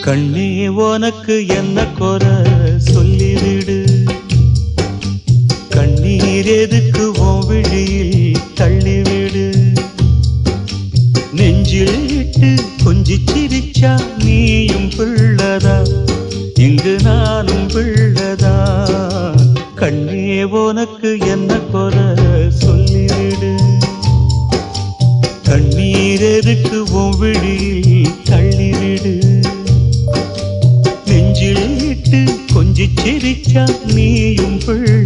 கண்ணே உனக்கு என்ன குறை சொல்லிவிடு. கண்ணீர் எதுக்கு உன் விழியில் தள்ளிவிடு. நெஞ்சில் இட்டு கொஞ்சி சிரிச்சா நீயும் பிள்ளதா, இங்கு நானும் பிள்ளதா. கண்ணே உனக்கு என்ன குறை சொல்லிவிடு. கண்ணீர் எதுக்கு உன் விழியில் தள்ளிவிடு. நெஞ்சில் இட்டு கொஞ்சி சிரிச்சா நீயும் பிள்ளை.